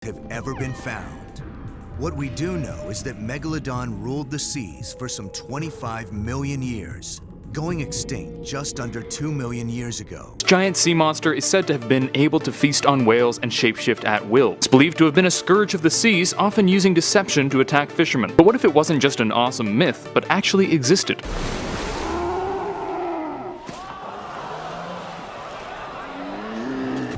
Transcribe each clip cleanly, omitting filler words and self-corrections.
have ever been found. What we do know is that Megalodon ruled the seas for some 25 million years, going extinct just under 2 million years ago. This giant sea monster is said to have been able to feast on whales and shapeshift at will. It's believed to have been a scourge of the seas, often using deception to attack fishermen. But what if it wasn't just an awesome myth, but actually existed?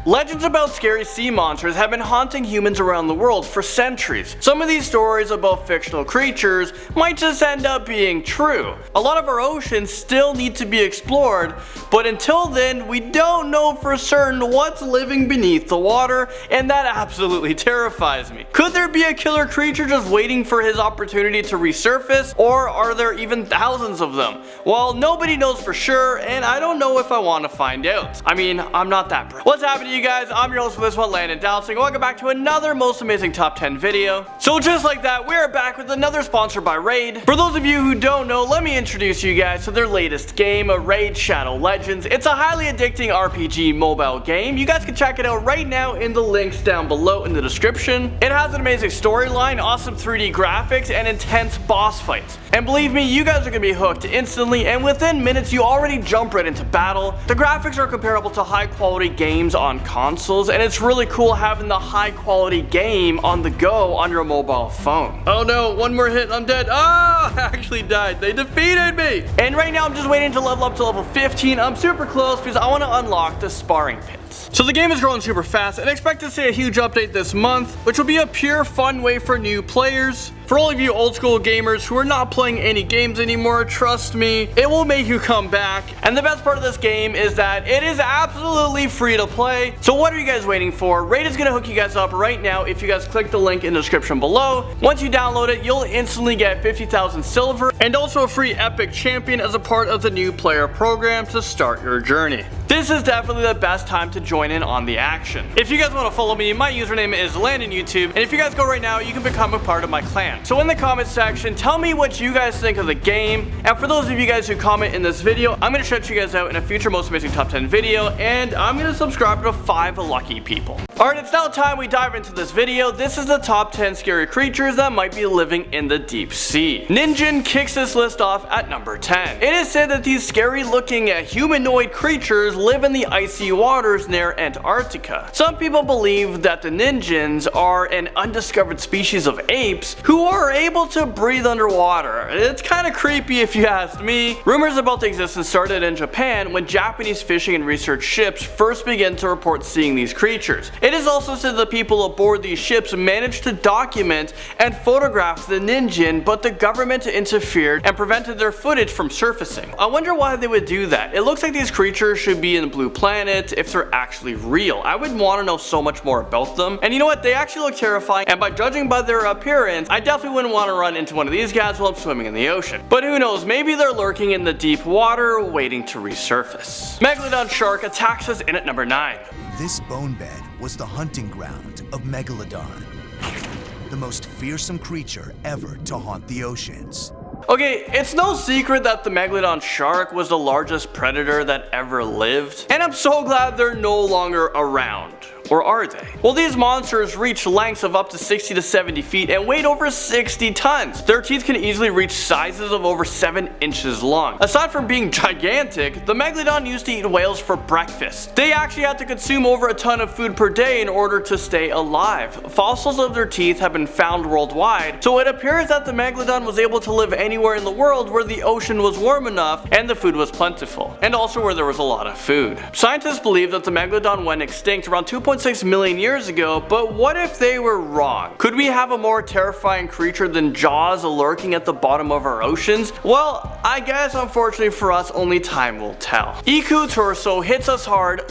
Legends about scary sea monsters have been haunting humans around the world for centuries. Some of these stories about fictional creatures might just end up being true. A lot of our oceans still need to be explored, but until then, we don't know for certain what's living beneath the water, and that absolutely terrifies me. Could there be a killer creature just waiting for his opportunity to resurface, or are there even thousands of them? Well, nobody knows for sure, and I don't know if I want to find out. I mean, I'm not that brave. What's happening, you guys? I'm your host for this one, Landon Dowsing. Welcome back to another most amazing top 10 video. So just like that, we're back with another sponsor by Raid. For those of you who don't know, let me introduce you guys to their latest game, Raid Shadow Legends. It's a highly addicting RPG mobile game. You guys can check it out right now in the links down below in the description. It has an amazing storyline, awesome 3D graphics, and intense boss fights. And believe me, you guys are gonna be hooked instantly, and within minutes you already jump right into battle. The graphics are comparable to high quality games on consoles, and it's really cool having the high quality game on the go on your mobile phone. Oh no, one more hit, I'm dead. Ah, I actually died. They defeated me. And right now I'm just waiting to level up to level 15. I'm super close because I want to unlock the sparring pits. So the game is growing super fast, and expect to see a huge update this month, which will be a pure fun way for new players. For all of you old school gamers who are not playing any games anymore, trust me, it will make you come back. And the best part of this game is that it is absolutely free to play. So what are you guys waiting for? Raid is gonna hook you guys up right now if you guys click the link in the description below. Once you download it, you'll instantly get 50,000 silver and also a free epic champion as a part of the new player program to start your journey. This is definitely the best time to join in on the action. If you guys want to follow me, my username is LandonYouTube, and if you guys go right now, you can become a part of my clan. So in the comment section, tell me what you guys think of the game, and for those of you guys who comment in this video, I'm going to shout you guys out in a future most amazing top 10 video, and I'm going to subscribe to 5 lucky people. Alright, it's now time we dive into this video. This is the top 10 scary creatures that might be living in the deep sea. Ninjin kicks this list off at number 10. It is said that these scary looking humanoid creatures live in the icy waters near Antarctica. Some people believe that the Ninjins are an undiscovered species of apes who are able to breathe underwater. It's kind of creepy if you ask me. Rumors about the existence started in Japan when Japanese fishing and research ships first began to report seeing these creatures. It is also said that people aboard these ships managed to document and photograph the Ninjin, but the government interfered and prevented their footage from surfacing. I wonder why they would do that. It looks like these creatures should be in the Blue Planet if they're actually real. I would want to know so much more about them. And you know what? They actually look terrifying, and by judging by their appearance, I definitely wouldn't want to run into one of these guys while I'm swimming in the ocean. But who knows, maybe they're lurking in the deep water waiting to resurface. Megalodon Shark attacks us in at number 9. This bone bed was the hunting ground of Megalodon, the most fearsome creature ever to haunt the oceans. Okay, it's no secret that the Megalodon Shark was the largest predator that ever lived, and I'm so glad they're no longer around. Or are they? Well, these monsters reach lengths of up to 60 to 70 feet and weigh over 60 tons. Their teeth can easily reach sizes of over 7 inches long. Aside from being gigantic, the Megalodon used to eat whales for breakfast. They actually had to consume over a ton of food per day in order to stay alive. Fossils of their teeth have been found worldwide, so it appears that the Megalodon was able to live anywhere in the world where the ocean was warm enough and the food was plentiful, and also where there was a lot of food. Scientists believe that the Megalodon went extinct around 2.6 million years ago, but what if they were wrong? Could we have a more terrifying creature than Jaws lurking at the bottom of our oceans? Well, I guess unfortunately for us, only time will tell. Econo Torso hits us hard,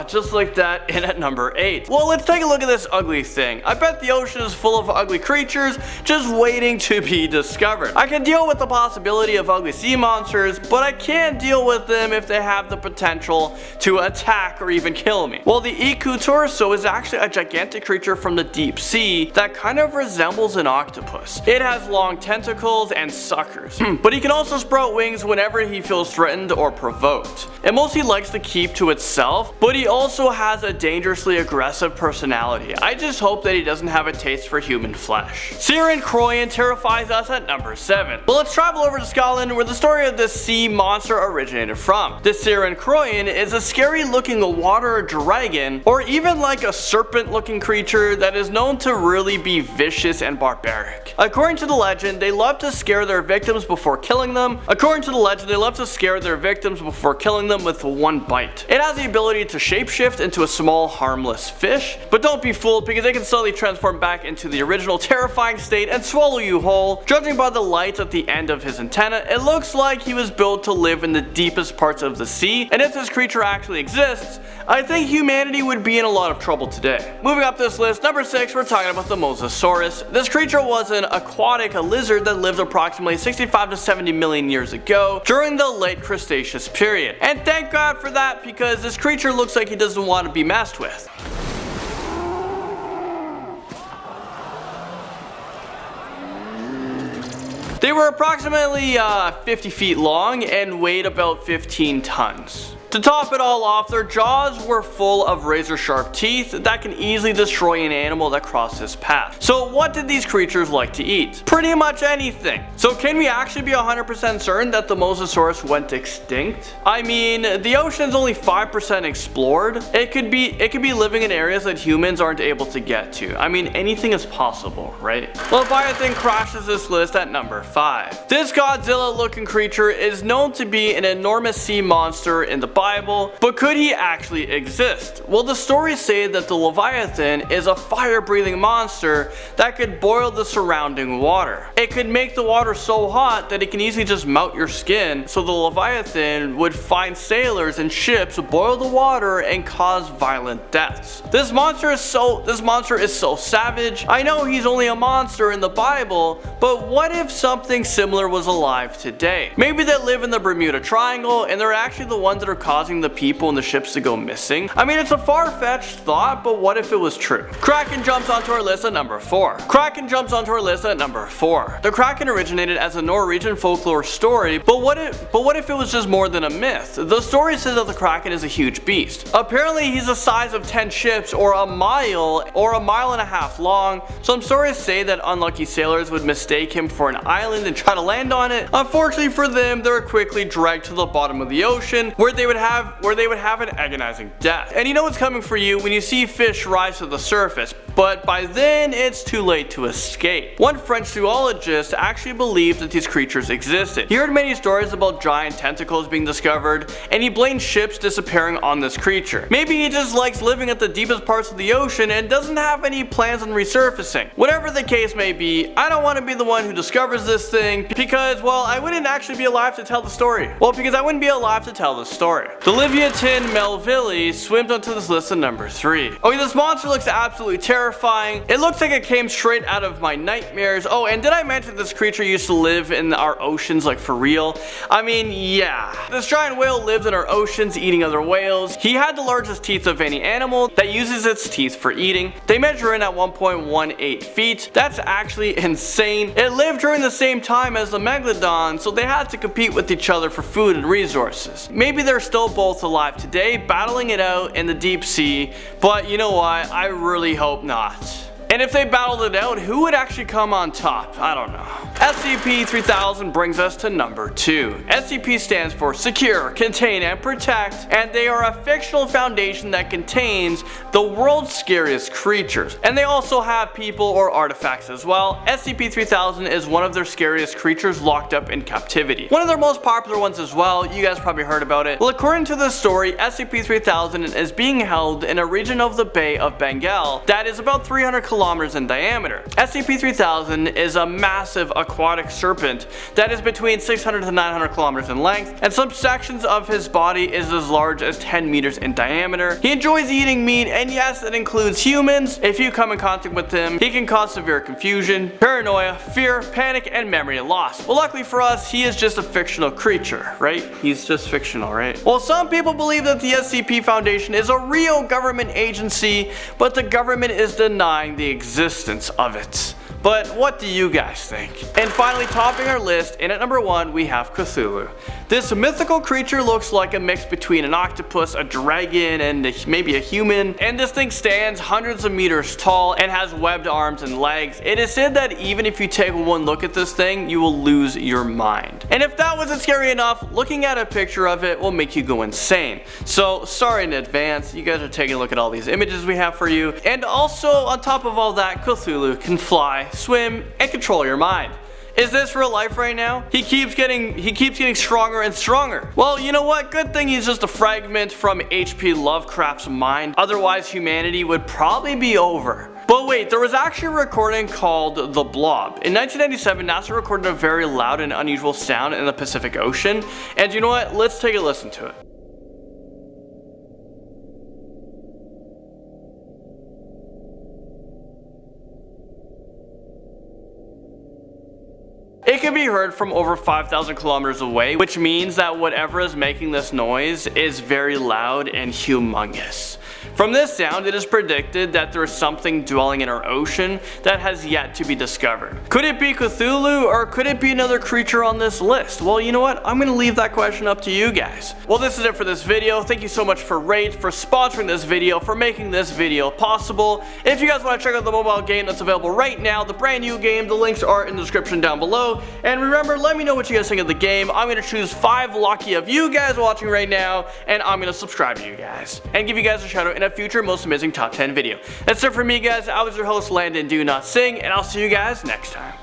just like that, in at number 8. Well, let's take a look at this ugly thing. I bet the ocean is full of ugly creatures just waiting to be discovered. I can deal with the possibility of ugly sea monsters, but I can't deal with them if they have the potential to attack or even kill me. Well, the Econo Torso Torso is actually a gigantic creature from the deep sea that kind of resembles an octopus. It has long tentacles and suckers, but he can also sprout wings whenever he feels threatened or provoked. It mostly likes to keep to itself, but he also has a dangerously aggressive personality. I just hope that he doesn't have a taste for human flesh. Syren Croyan terrifies us at number 7. But let's travel over to Scotland, where the story of this sea monster originated from. The Syren Croyan is a scary looking water dragon, or even like a serpent looking creature that is known to really be vicious and barbaric. According to the legend, they love to scare their victims before killing them. With one bite. It has the ability to shapeshift into a small harmless fish, but don't be fooled because it can slowly transform back into the original terrifying state and swallow you whole. Judging by the lights at the end of his antenna, it looks like he was built to live in the deepest parts of the sea, and if this creature actually exists, I think humanity would be in a lot of trouble today. Moving up this list, number 6, we're talking about the Mosasaurus. This creature was an aquatic lizard that lived approximately 65 to 70 million years ago during the late Cretaceous period. And thank God for that, because this creature looks like he doesn't want to be messed with. They were approximately 50 feet long and weighed about 15 tons. To top it all off, their jaws were full of razor-sharp teeth that can easily destroy an animal that crosses his path. So what did these creatures like to eat? Pretty much anything. So can we actually be 100% certain that the Mosasaurus went extinct? I mean, the ocean's only 5% explored. It could be living in areas that humans aren't able to get to. I mean, anything is possible, right? Leviathan crashes this list at number 5. This Godzilla-looking creature is known to be an enormous sea monster in the Bible, but could he actually exist? Well, the stories say that the Leviathan is a fire-breathing monster that could boil the surrounding water. It could make the water so hot that it can easily just melt your skin, so the Leviathan would find sailors and ships, boil the water, and cause violent deaths. This monster is so savage. I know he's only a monster in the Bible, but what if something similar was alive today? Maybe they live in the Bermuda Triangle and they're actually the ones that are causing the people and the ships to go missing. I mean, it's a far-fetched thought, but what if it was true? Kraken jumps onto our list at number 4. The Kraken originated as a Norwegian folklore story, but what if it was just more than a myth? The story says that the Kraken is a huge beast. Apparently, he's the size of 10 ships or a mile and a half long. Some stories say that unlucky sailors would mistake him for an island and try to land on it. Unfortunately for them, they were quickly dragged to the bottom of the ocean, where they would have an agonizing death. And you know what's coming for you when you see fish rise to the surface, but by then it's too late to escape. One French zoologist actually believed that these creatures existed. He heard many stories about giant tentacles being discovered, and he blamed ships disappearing on this creature. Maybe he just likes living at the deepest parts of the ocean and doesn't have any plans on resurfacing. Whatever the case may be, I don't want to be the one who discovers this thing because, well, I wouldn't actually be alive to tell the story. The Leviathan Melville swims onto this list at number 3. Okay, this monster looks absolutely terrifying. It looks like it came straight out of my nightmares. Oh, and did I mention this creature used to live in our oceans, like for real? I mean, yeah. This giant whale lives in our oceans eating other whales. He had the largest teeth of any animal that uses its teeth for eating. They measure in at 1.18 feet. That's actually insane. It lived during the same time as the Megalodon, so they had to compete with each other for food and resources. Maybe they're still both alive today, battling it out in the deep sea, but you know what, I really hope not. And if they battled it out, who would actually come on top? I don't know. SCP-3000 brings us to number 2. SCP stands for Secure, Contain, and Protect, and they are a fictional foundation that contains the world's scariest creatures. And they also have people or artifacts as well. SCP-3000 is one of their scariest creatures locked up in captivity. One of their most popular ones as well, you guys probably heard about it. Well, according to the story, SCP-3000 is being held in a region of the Bay of Bengal that is about 300 kilometers in diameter. SCP-3000 is a massive aquatic aquatic serpent that is between 600 to 900 kilometers in length, and some sections of his body is as large as 10 meters in diameter. He enjoys eating meat, and yes, it includes humans. If you come in contact with him, he can cause severe confusion, paranoia, fear, panic, and memory loss. Well, luckily for us, he is just a fictional creature, right? He's just fictional, right? Well, some people believe that the SCP Foundation is a real government agency, but the government is denying the existence of it. But what do you guys think? And finally, topping our list, and at number 1, we have Cthulhu. This mythical creature looks like a mix between an octopus, a dragon, and maybe a human. And this thing stands hundreds of meters tall and has webbed arms and legs. It is said that even if you take one look at this thing, you will lose your mind. And if that wasn't scary enough, looking at a picture of it will make you go insane. So sorry in advance, you guys are taking a look at all these images we have for you. And also, on top of all that, Cthulhu can fly, swim, and control your mind. Is this real life right now? He keeps getting stronger and stronger. Well, you know what? Good thing he's just a fragment from H.P. Lovecraft's mind. Otherwise, humanity would probably be over. But wait, there was actually a recording called The Blob. In 1997, NASA recorded a very loud and unusual sound in the Pacific Ocean. And you know what? Let's take a listen to it. It can be heard from over 5,000 kilometers away, which means that whatever is making this noise is very loud and humongous. From this sound, it is predicted that there is something dwelling in our ocean that has yet to be discovered. Could it be Cthulhu, or could it be another creature on this list? Well, you know what? I'm gonna leave that question up to you guys. Well, this is it for this video. Thank you so much for Rate, for sponsoring this video, for making this video possible. If you guys want to check out the mobile game that's available right now, the brand new game, the links are in the description down below. And remember, let me know what you guys think of the game. I'm gonna choose 5 lucky of you guys watching right now, and I'm gonna subscribe to you guys and give you guys a shout out in a future most amazing top 10 video. That's it for me, guys. I was your host, Landon Do Not Sing, and I'll see you guys next time.